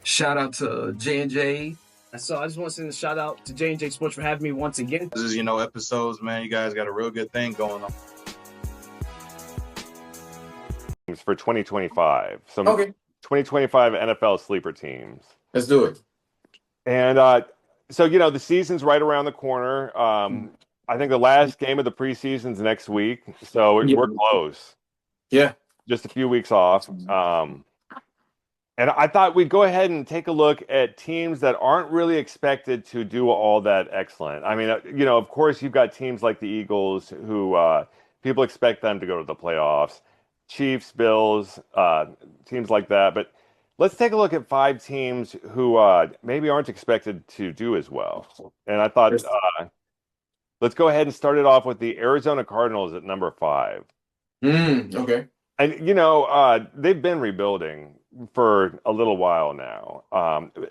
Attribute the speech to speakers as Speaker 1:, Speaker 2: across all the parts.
Speaker 1: Shout out to J&J.
Speaker 2: So I just want to send a shout out to J&J Sports for having me once again.
Speaker 3: This is, episodes, man. You guys got a real good thing going on.
Speaker 4: For 2025. Some
Speaker 2: Okay,
Speaker 4: 2025 NFL sleeper teams.
Speaker 2: let's do it.
Speaker 4: And so, the season's right around the corner. I think the last game of the preseason's next week. So
Speaker 2: Yeah.
Speaker 4: we're close.
Speaker 2: Yeah.
Speaker 4: Just a few weeks off. And I thought we'd go ahead and take a look at teams that aren't really expected to do all that excellent. I mean, of course, you've got teams like the Eagles who people expect them to go to the playoffs. Chiefs, Bills, teams like that. But let's take a look at five teams who maybe aren't expected to do as well. And I thought, let's go ahead and start it off with the Arizona Cardinals at number 5.
Speaker 2: Okay.
Speaker 4: And, they've been rebuilding for a little while now.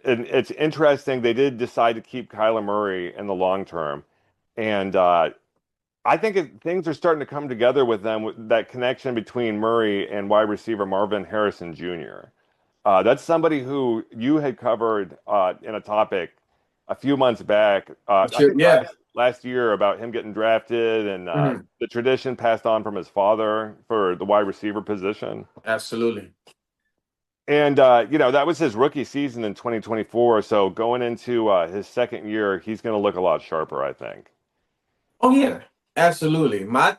Speaker 4: And it's interesting. They did decide to keep Kyler Murray in the long term. And I think things are starting to come together with them, with that connection between Murray and wide receiver Marvin Harrison Jr. That's somebody who you had covered in a topic a few months back. I think last year about him getting drafted and the tradition passed on from his father for the wide receiver position.
Speaker 2: Absolutely.
Speaker 4: And, that was his rookie season in 2024. So going into his second year, he's going to look a lot sharper, I think.
Speaker 2: Oh, yeah, absolutely. My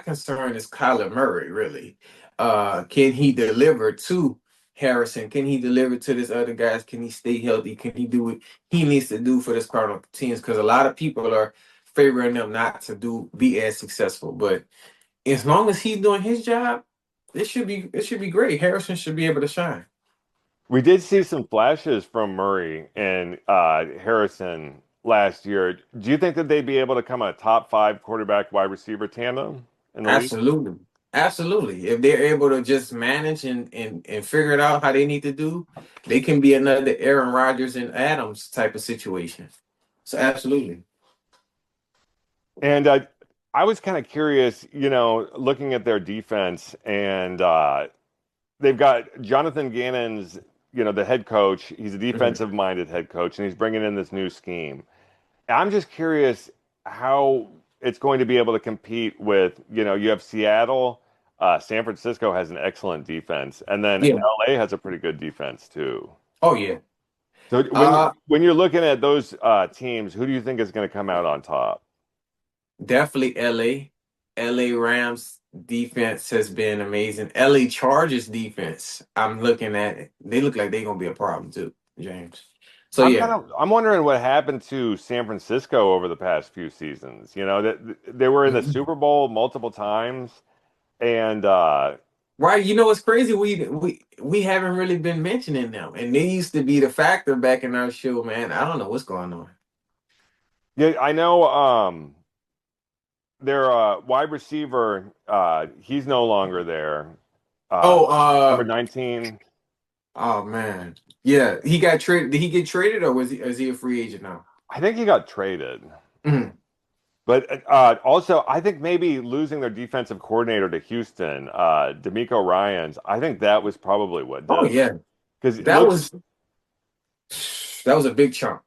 Speaker 2: concern is Kyler Murray, really. Can he deliver to Harrison? Can he deliver to this other guys? Can he stay healthy? Can he do what he needs to do for this Cardinal teams? Because a lot of people are favoring them not to be as successful. But as long as he's doing his job, it should be great. Harrison should be able to shine.
Speaker 4: We did see some flashes from Murray and Harrison last year. Do you think that they'd be able to come a top 5 quarterback wide receiver tandem in the league?
Speaker 2: Absolutely. Absolutely. If they're able to just manage and figure it out how they need to do, they can be another Aaron Rodgers and Adams type of situation. So absolutely.
Speaker 4: And I was kind of curious, looking at their defense, and they've got Jonathan Gannon's, the head coach. He's a defensive-minded head coach, and he's bringing in this new scheme. I'm just curious how it's going to be able to compete with, you have Seattle, San Francisco has an excellent defense, and then LA has a pretty good defense too.
Speaker 2: Oh, yeah.
Speaker 4: So when you're looking at those teams, who do you think is going to come out on top?
Speaker 2: Definitely LA. LA Rams defense has been amazing. LA Chargers defense, I'm looking at it. They look like they're going to be a problem too, James. So
Speaker 4: I'm wondering what happened to San Francisco over the past few seasons. That they were in the Super Bowl multiple times, and
Speaker 2: right. It's crazy. We haven't really been mentioning them, and they used to be the factor back in our show, man. I don't know what's going on.
Speaker 4: Yeah, I know. Their wide receiver, he's no longer there. Number 19.
Speaker 2: Oh man, yeah, he got traded. Did he get traded, or is he a free agent now?
Speaker 4: I think he got traded. But also, I think maybe losing their defensive coordinator to Houston, D'Amico Ryans, I think that was probably what did.
Speaker 2: Oh yeah,
Speaker 4: because
Speaker 2: that was a big chunk.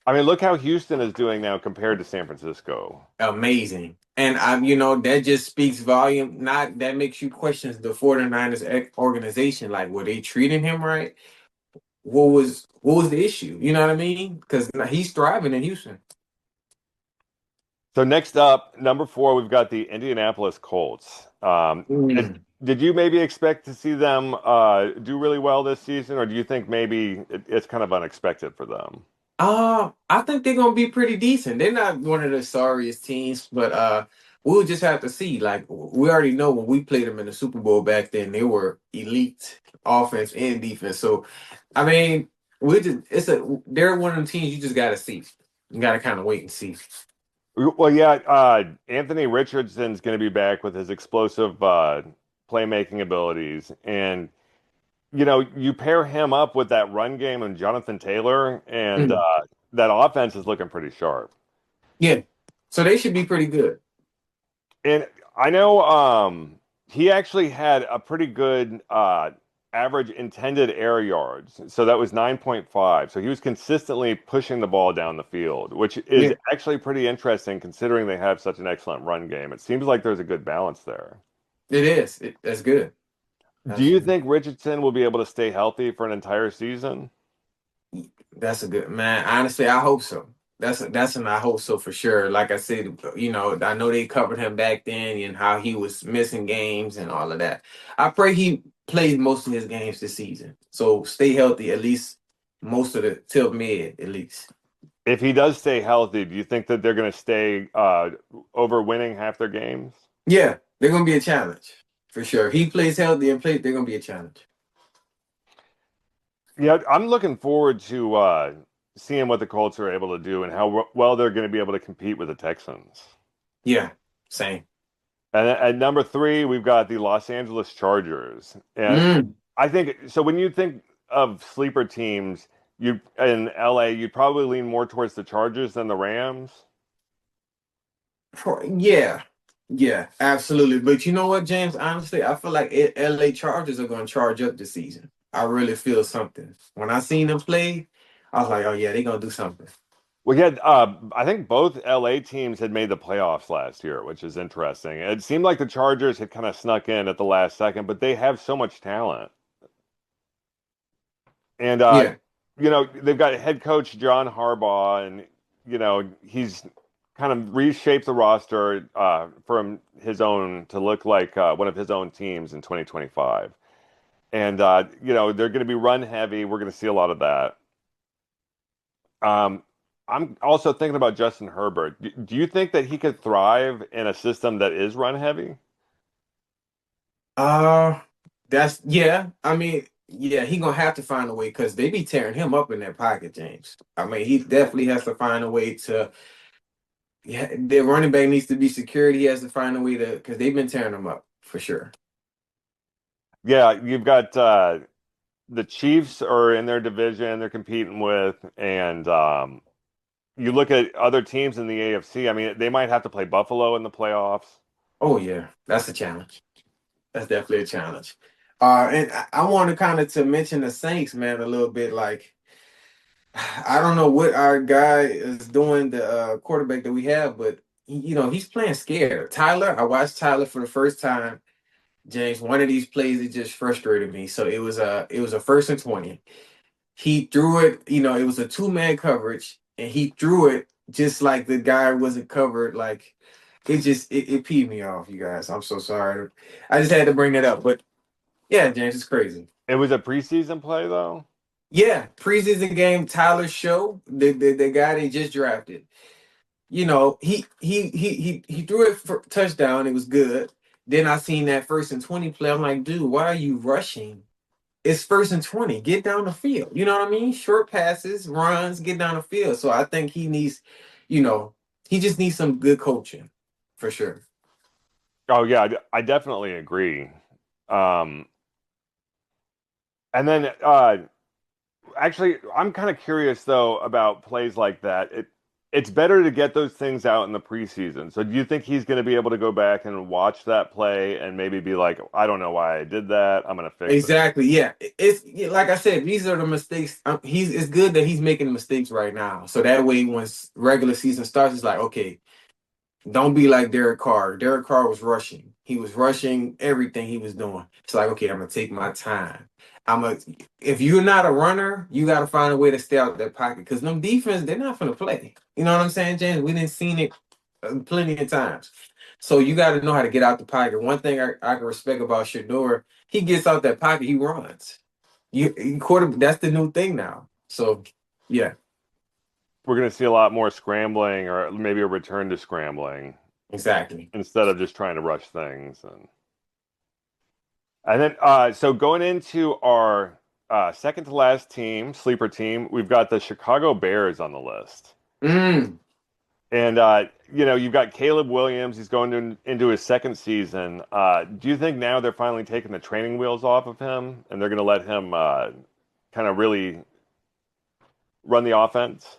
Speaker 4: I mean, look how Houston is doing now compared to San Francisco.
Speaker 2: Amazing. And that just speaks volume. That makes you question the 49ers organization. Like, were they treating him right? What was the issue? You know what I mean? Because he's thriving in Houston.
Speaker 4: So next up, number 4, we've got the Indianapolis Colts. Did you maybe expect to see them do really well this season, or do you think maybe it's kind of unexpected for them?
Speaker 2: I think they're gonna be pretty decent. They're not one of the sorriest teams, but we'll just have to see. Like, we already know when we played them in the Super Bowl back then, they were elite offense and defense. So, I mean, they're one of them teams you just gotta see. You gotta kind of wait and see.
Speaker 4: Well, yeah, Anthony Richardson's going to be back with his explosive playmaking abilities, and you pair him up with that run game and Jonathan Taylor, and that offense is looking pretty sharp.
Speaker 2: Yeah, so they should be pretty good.
Speaker 4: And I know he actually had a pretty good average intended air yards. So that was 9.5. So he was consistently pushing the ball down the field, which is
Speaker 2: Yeah,
Speaker 4: actually pretty interesting considering they have such an excellent run game. It seems like there's a good balance there.
Speaker 2: it is. That's good.
Speaker 4: Do you
Speaker 2: Absolutely.
Speaker 4: think Richardson will be able to stay healthy for an entire season?
Speaker 2: That's a good man. Honestly, I hope so. That's an I hope so for sure. Like I said, I know they covered him back then and how he was missing games and all of that. I pray he plays most of his games this season. So stay healthy at least most of the till mid at least.
Speaker 4: If he does stay healthy, do you think that they're going to stay over winning half their games?
Speaker 2: Yeah, they're gonna be a challenge for sure. If he plays healthy and plays, they're gonna be a challenge.
Speaker 4: Yeah, I'm looking forward to seeing what the Colts are able to do and how well they're going to be able to compete with the Texans.
Speaker 2: Yeah, same.
Speaker 4: And at number three, we've got the Los Angeles Chargers. And
Speaker 2: Mm.
Speaker 4: I think so. When you think of sleeper teams, you in LA, you'd probably lean more towards the Chargers than the Rams.
Speaker 2: Yeah, yeah, absolutely. But you know what, James? Honestly, I feel like LA Chargers are going to charge up this season. I really feel something. When I seen them play, I was like, oh yeah, they're going to do something.
Speaker 4: Well, yeah, I think both LA teams had made the playoffs last year, which is interesting. It seemed like the Chargers had kind of snuck in at the last second, but they have so much talent. And
Speaker 2: Yeah.
Speaker 4: they've got head coach John Harbaugh, and he's kind of reshaped the roster from his own to look like one of his own teams in 2025. And they're going to be run heavy. We're going to see a lot of that. Um, I'm also thinking about Justin Herbert. Do you think that he could thrive in a system that is run heavy?
Speaker 2: Uh, that's yeah. I mean, yeah, he gonna have to find a way because they be tearing him up in that pocket, James. I mean, he definitely has to find a way to. Yeah, their running back needs to be secured. He has to find a way to because they've been tearing him up for sure.
Speaker 4: Yeah, you've got the Chiefs are in their division they're competing with, and you look at other teams in the AFC. I mean, they might have to play Buffalo in the playoffs.
Speaker 2: Oh yeah, that's a challenge. That's definitely a challenge. And I wanted kind of to mention the Saints, man, a little bit. Like, I don't know what our guy is doing, the quarterback that we have, but he's playing scared. Tyler, I watched Tyler for the first time. James, one of these plays it just frustrated me. So it was a 1st and 20. He threw it. It was a two-man coverage, and he threw it just like the guy wasn't covered. Like it peed me off, you guys. I'm so sorry. I just had to bring that up, but. Yeah, James, it's crazy.
Speaker 4: It was a preseason play, though.
Speaker 2: Yeah, preseason game, Tyler Show, the guy they just drafted. He threw it for touchdown. It was good. Then I seen that 1st and 20 play. I'm like, dude, why are you rushing? It's 1st and 20. Get down the field. You know what I mean? Short passes, runs, get down the field. So I think you know, he just needs some good coaching for sure.
Speaker 4: Oh yeah, I definitely agree. Um, and then actually, I'm kind of curious though about plays like that. It's better to get those things out in the preseason. So do you think he's going to be able to go back and watch that play and maybe be like, I don't know why I did that. I'm going to fix it.
Speaker 2: Exactly. Yeah. Like I said, these are the mistakes. It's good that he's making mistakes right now. So that way, once regular season starts, it's like, okay, don't be like Derek Carr. Derek Carr was rushing. He was rushing everything he was doing. It's like, okay, I'm gonna take my time. If you're not a runner, you gotta find a way to stay out that pocket because them defense, they're not gonna play. You know what I'm saying, James? We didn't seen it plenty of times. So you got to know how to get out the pocket. One thing I can respect about Shador, he gets out that pocket, he runs. Quarter. That's the new thing now. So yeah,
Speaker 4: We're going to see a lot more scrambling or maybe a return to scrambling
Speaker 2: exactly.
Speaker 4: instead of just trying to rush things. And then, so going into our second to last team, sleeper team, we've got the Chicago Bears on the list.
Speaker 2: Mm.
Speaker 4: And, you've got Caleb Williams. He's going into his second season. Do you think now they're finally taking the training wheels off of him and they're going to let him kind of really run the offense?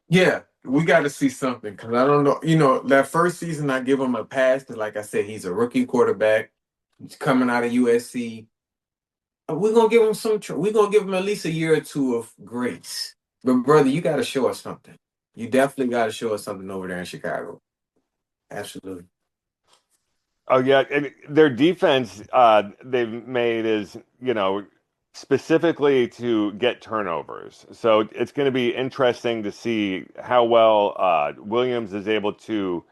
Speaker 2: Yeah, we got to see something because I don't know. That first season I give him a pass because, like I said, he's a rookie quarterback. He's coming out of USC. We're gonna give him we're gonna give him at least a year or two of grace. But brother, you got to show us something. You definitely got to show us something over there in Chicago. Absolutely.
Speaker 4: Oh yeah, and their defense they've made is, specifically to get turnovers. So it's going to be interesting to see how well Williams is able to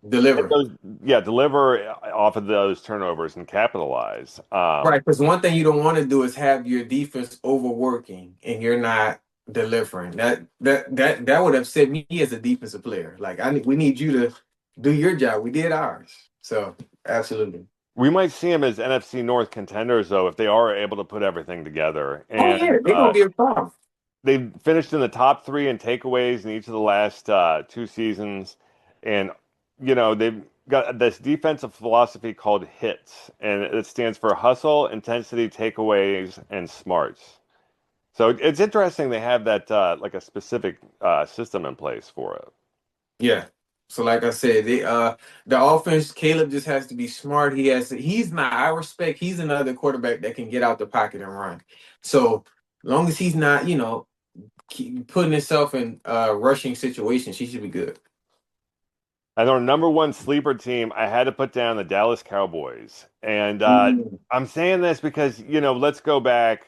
Speaker 4: get
Speaker 2: Deliver.
Speaker 4: those, yeah, deliver off of those turnovers and capitalize.
Speaker 2: Right, because one thing you don't want to do is have your defense overworking and you're not delivering. That would upset me as a defensive player. Like we need you to do your job. We did ours. So absolutely.
Speaker 4: We might see them as NFC North contenders though if they are able to put everything together.
Speaker 2: Oh yeah,
Speaker 4: And
Speaker 2: they're gonna be a problem.
Speaker 4: they finished in the top three in takeaways in each of the last two seasons, and they've got this defensive philosophy called HITS, and it stands for hustle, intensity, takeaways, and smarts. So it's interesting they have that like a specific system in place for it.
Speaker 2: Yeah. So like I said, the offense, Caleb just has to be smart. He's not, I respect, he's another quarterback that can get out the pocket and run. So long as he's not, keep putting himself in rushing situations, he should be good.
Speaker 4: And our number one sleeper team, I had to put down the Dallas Cowboys. And
Speaker 2: Mm.
Speaker 4: I'm saying this because, let's go back,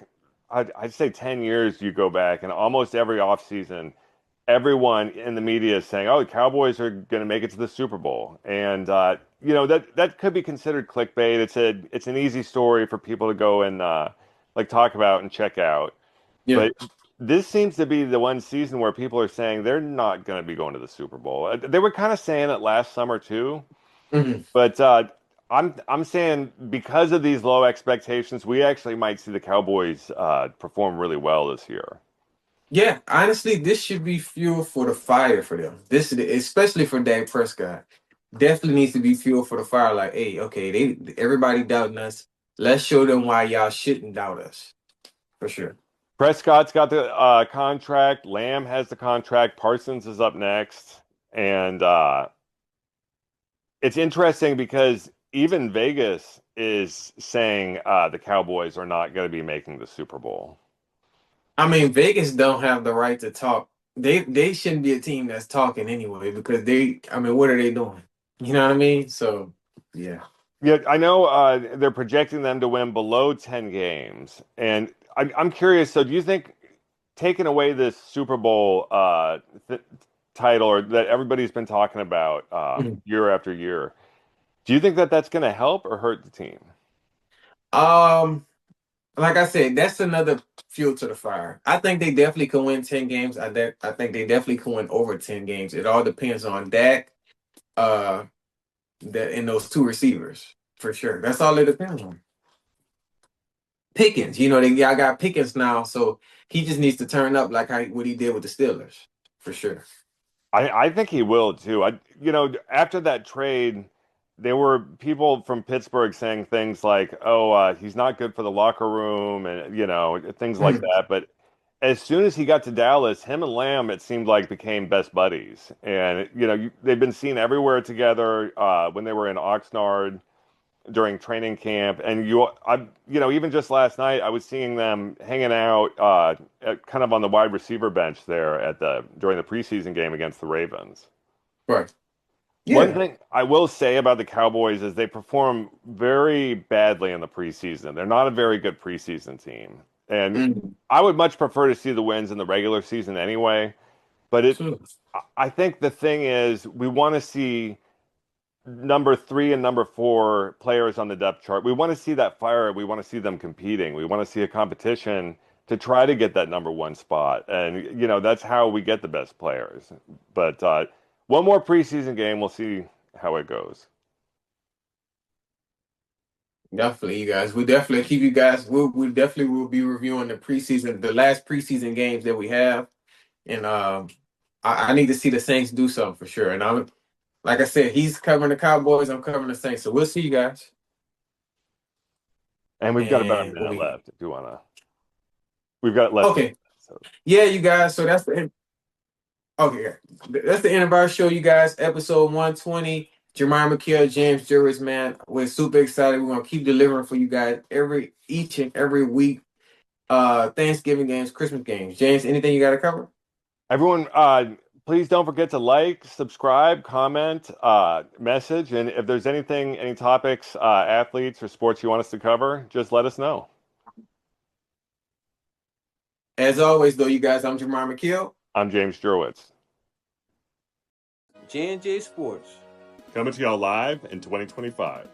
Speaker 4: I'd say 10 years you go back, and almost every offseason, everyone in the media is saying, "Oh, the Cowboys are going to make it to the Super Bowl," and that could be considered clickbait. It's an easy story for people to go and like talk about and check out.
Speaker 2: Yeah.
Speaker 4: But this seems to be the one season where people are saying they're not going to be going to the Super Bowl. They were kind of saying it last summer too,
Speaker 2: Mhm.
Speaker 4: but I'm saying because of these low expectations, we actually might see the Cowboys perform really well this year.
Speaker 2: Yeah, honestly, this should be fuel for the fire for them. This is especially for Dak Prescott. Definitely needs to be fuel for the fire. Like, hey, okay, everybody doubting us. Let's show them why y'all shouldn't doubt us. For sure.
Speaker 4: Prescott's got the contract. Lamb has the contract. Parsons is up next. And it's interesting because even Vegas is saying the Cowboys are not going to be making the Super Bowl.
Speaker 2: I mean, Vegas don't have the right to talk. They shouldn't be a team that's talking anyway because I mean, what are they doing? You know what I mean? So yeah.
Speaker 4: Yeah, I know they're projecting them to win below 10 games. And I'm curious, so do you think taking away this Super Bowl th title or that everybody's been talking about
Speaker 2: Mhm.
Speaker 4: year after year, do you think that that's going to help or hurt the team?
Speaker 2: Um, like I said, that's another fuel to the fire. I think they definitely could win 10 games. I think they definitely could win over 10 games. It all depends on Dak, uh, that and those two receivers for sure. That's all it depends on. Pickens, I got Pickens now, so he just needs to turn up like what he did with the Steelers for sure.
Speaker 4: I think he will too. After that trade, there were people from Pittsburgh saying things like, "Oh, he's not good for the locker room," and things like
Speaker 2: Mhm.
Speaker 4: that. But as soon as he got to Dallas, him and Lamb, it seemed like became best buddies, and they've been seen everywhere together. When they were in Oxnard during training camp, and even just last night, I was seeing them hanging out, kind of on the wide receiver bench there during the preseason game against the Ravens.
Speaker 2: Right.
Speaker 4: One
Speaker 2: Yeah.
Speaker 4: thing I will say about the Cowboys is they perform very badly in the preseason. They're not a very good preseason team, and
Speaker 2: Mhm.
Speaker 4: I would much prefer to see the wins in the regular season anyway. But
Speaker 2: Sure.
Speaker 4: I think the thing is, we want to see number three and number four players on the depth chart. We want to see that fire. We want to see them competing. We want to see a competition to try to get that number one spot. And, that's how we get the best players. But one more preseason game, we'll see how it goes.
Speaker 2: Definitely, you guys. We definitely keep you guys. We definitely will be reviewing the last preseason games that we have, and I need to see the Saints do something for sure. And I'm like I said, he's covering the Cowboys. I'm covering the Saints. So we'll see you guys.
Speaker 4: And we've got about a
Speaker 2: And
Speaker 4: minute left if you want to. We've got less than a
Speaker 2: okay,
Speaker 4: minute. So.
Speaker 2: yeah, you guys. So that's the end. Okay, yeah. That's the end of our show, you guys. Episode 120. Jeremiah McKeel, James Juris, man, we're super excited. We're gonna keep delivering for you guys each and every week. Thanksgiving games, Christmas games. James, anything you got to cover?
Speaker 4: Everyone, please don't forget to like, subscribe, comment, message, and if there's anything, any topics, athletes or sports you want us to cover, just let us know.
Speaker 2: As always, though, you guys, I'm Jeremiah McKeel.
Speaker 4: I'm James Jurwitz.
Speaker 5: J&J Sports.
Speaker 4: Coming to y'all live in 2025.